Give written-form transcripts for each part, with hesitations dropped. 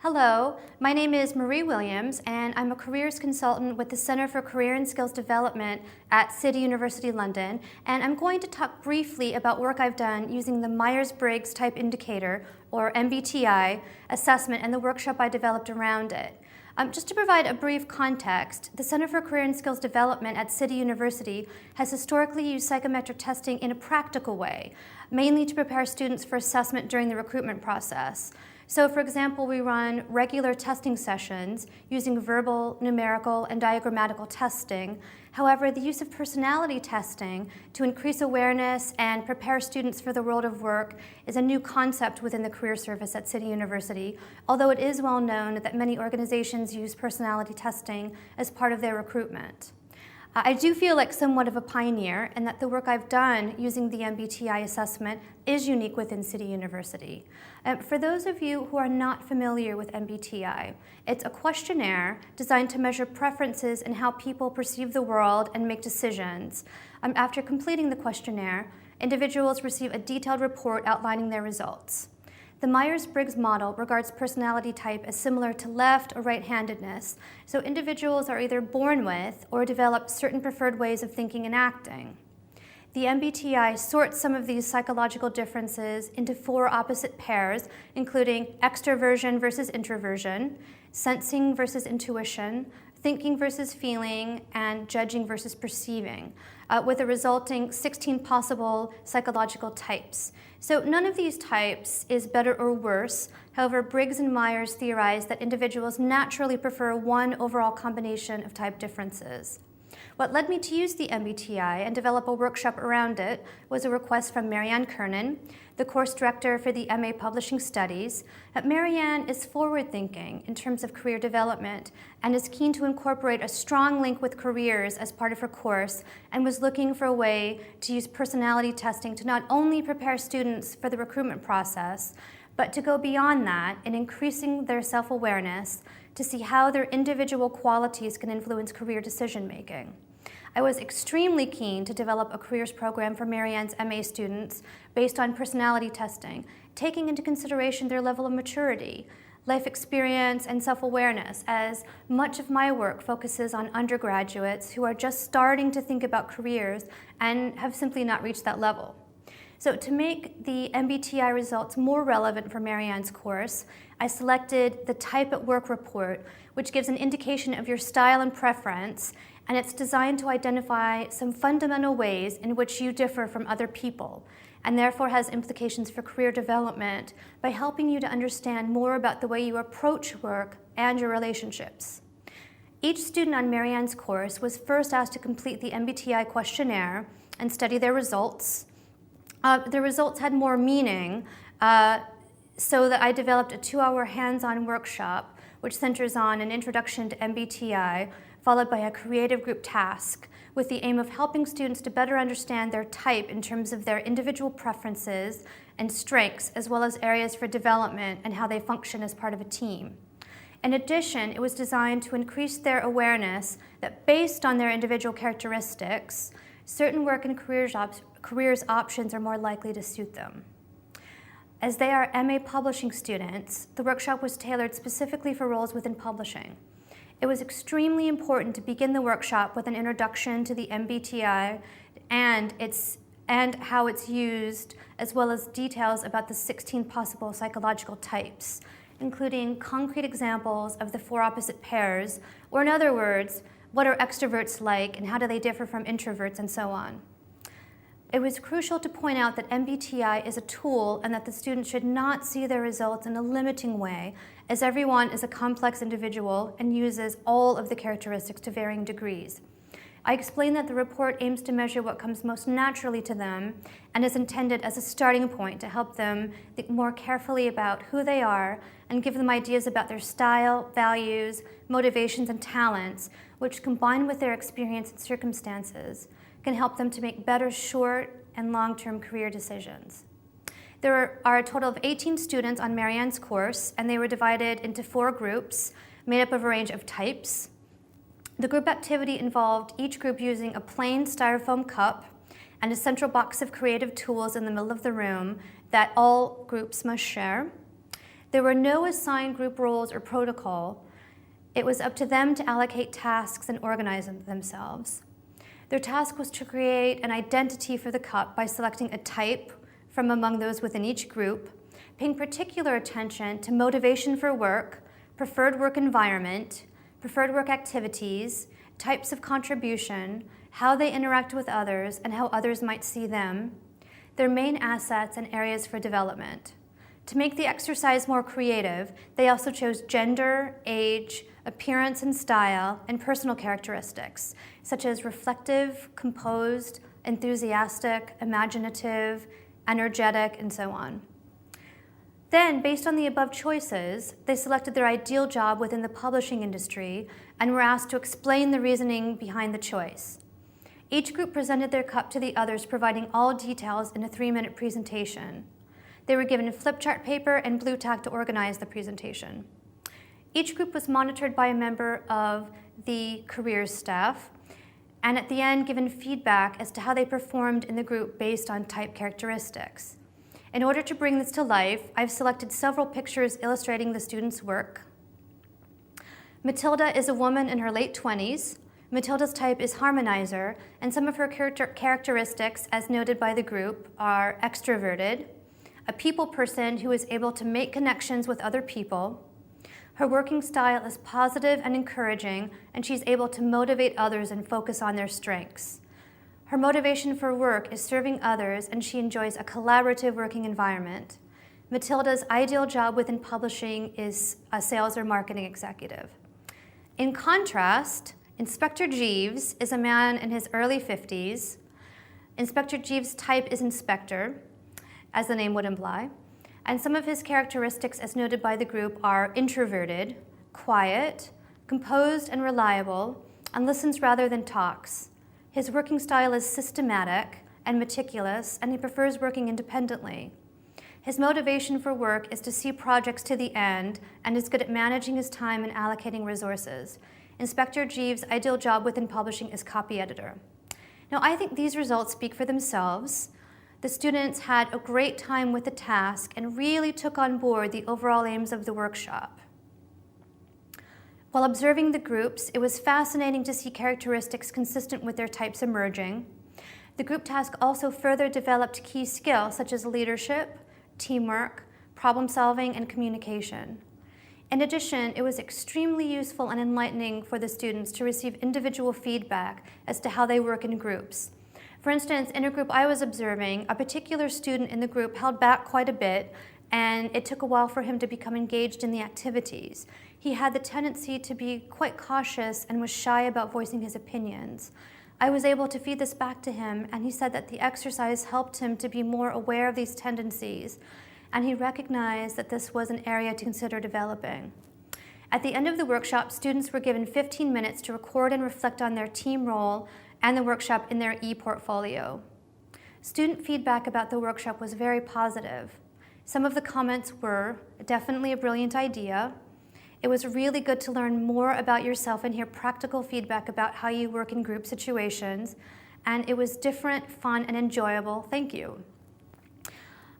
Hello, my name is Marie Williams, and I'm a careers consultant with the Center for Career and Skills Development at City University London, and I'm going to talk briefly about work I've done using the Myers-Briggs Type Indicator, or MBTI, assessment and the workshop I developed around it. Just to provide a brief context, the Center for Career and Skills Development at City University has historically used psychometric testing in a practical way, mainly to prepare students for assessment during the recruitment process. So, for example, we run regular testing sessions using verbal, numerical, and diagrammatical testing. However, the use of personality testing to increase awareness and prepare students for the world of work is a new concept within the career service at City University, although it is well known that many organizations use personality testing as part of their recruitment. I do feel like somewhat of a pioneer, and that the work I've done using the MBTI assessment is unique within City University. For those of you who are not familiar with MBTI, it's a questionnaire designed to measure preferences in how people perceive the world and make decisions. After completing the questionnaire, individuals receive a detailed report outlining their results. The Myers-Briggs model regards personality type as similar to left or right-handedness, so individuals are either born with or develop certain preferred ways of thinking and acting. The MBTI sorts some of these psychological differences into 4 opposite pairs, including extroversion versus introversion, sensing versus intuition, thinking versus feeling, and judging versus perceiving, with a resulting 16 possible psychological types. So none of these types is better or worse. However, Briggs and Myers theorized that individuals naturally prefer one overall combination of type differences. What led me to use the MBTI and develop a workshop around it was a request from Kernan, the course director for the MA Publishing Studies. Marianne is forward-thinking in terms of career development and is keen to incorporate a strong link with careers as part of her course, and was looking for a way to use personality testing to not only prepare students for the recruitment process, but to go beyond that in increasing their self-awareness to see how their individual qualities can influence career decision-making. I was extremely keen to develop a careers program for Marianne's MA students based on personality testing, taking into consideration their level of maturity, life experience, and self-awareness, as much of my work focuses on undergraduates who are just starting to think about careers and have simply not reached that level. So to make the MBTI results more relevant for Marianne's course, I selected the Type at Work report, which gives an indication of your style and preference, and it's designed to identify some fundamental ways in which you differ from other people, and therefore has implications for career development by helping you to understand more about the way you approach work and your relationships. Each student on Marianne's course was first asked to complete the MBTI questionnaire and study their results. The results had more meaning, so that I developed a 2-hour hands-on workshop which centers on an introduction to MBTI, followed by a creative group task with the aim of helping students to better understand their type in terms of their individual preferences and strengths, as well as areas for development and how they function as part of a team. In addition, it was designed to increase their awareness that based on their individual characteristics, certain work and careers options are more likely to suit them. As they are MA publishing students, the workshop was tailored specifically for roles within publishing. It was extremely important to begin the workshop with an introduction to the MBTI and how it's used, as well as details about the 16 possible psychological types, including concrete examples of the 4 opposite pairs, or in other words, what are extroverts like and how do they differ from introverts, and so on. It was crucial to point out that MBTI is a tool and that the students should not see their results in a limiting way, as everyone is a complex individual and uses all of the characteristics to varying degrees. I explained that the report aims to measure what comes most naturally to them and is intended as a starting point to help them think more carefully about who they are and give them ideas about their style, values, motivations, and talents, which, combined with their experience and circumstances, can help them to make better short and long-term career decisions. There are a total of 18 students on Marianne's course, and they were divided into 4 groups made up of a range of types. The group activity involved each group using a plain styrofoam cup and a central box of creative tools in the middle of the room that all groups must share. There were no assigned group roles or protocol. It was up to them to allocate tasks and organize themselves. Their task was to create an identity for the cup by selecting a type from among those within each group, paying particular attention to motivation for work, preferred work environment, preferred work activities, types of contribution, how they interact with others, and how others might see them, their main assets and areas for development. To make the exercise more creative, they also chose gender, age, appearance and style, and personal characteristics, such as reflective, composed, enthusiastic, imaginative, energetic, and so on. Then, based on the above choices, they selected their ideal job within the publishing industry and were asked to explain the reasoning behind the choice. Each group presented their cup to the others, providing all details in a 3-minute presentation. They were given flip chart paper and blue tack to organize the presentation. Each group was monitored by a member of the careers staff, and at the end given feedback as to how they performed in the group based on type characteristics. In order to bring this to life, I've selected several pictures illustrating the students' work. Matilda is a woman in her late 20s. Matilda's type is harmonizer, and some of her characteristics, as noted by the group, are extroverted, a people person who is able to make connections with other people. Her working style is positive and encouraging, and she's able to motivate others and focus on their strengths. Her motivation for work is serving others, and she enjoys a collaborative working environment. Matilda's ideal job within publishing is a sales or marketing executive. In contrast, Inspector Jeeves is a man in his early 50s. Inspector Jeeves' type is inspector, as the name would imply, and some of his characteristics as noted by the group are introverted, quiet, composed and reliable, and listens rather than talks. His working style is systematic and meticulous, and he prefers working independently. His motivation for work is to see projects to the end and is good at managing his time and allocating resources. Inspector Jeeves' ideal job within publishing is copy editor. Now, I think these results speak for themselves. The students had a great time with the task and really took on board the overall aims of the workshop. While observing the groups, it was fascinating to see characteristics consistent with their types emerging. The group task also further developed key skills such as leadership, teamwork, problem solving, and communication. In addition, it was extremely useful and enlightening for the students to receive individual feedback as to how they work in groups. For instance, in a group I was observing, a particular student in the group held back quite a bit, and it took a while for him to become engaged in the activities. He had the tendency to be quite cautious and was shy about voicing his opinions. I was able to feed this back to him, and he said that the exercise helped him to be more aware of these tendencies, and he recognized that this was an area to consider developing. At the end of the workshop, students were given 15 minutes to record and reflect on their team role and the workshop in their e-portfolio. Student feedback about the workshop was very positive. Some of the comments were, definitely a brilliant idea. It was really good to learn more about yourself and hear practical feedback about how you work in group situations. And it was different, fun, and enjoyable. Thank you.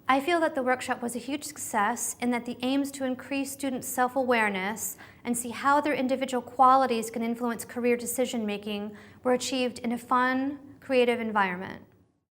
I feel that the workshop was a huge success in that the aims to increase students' self-awareness and see how their individual qualities can influence career decision-making were achieved in a fun, creative environment.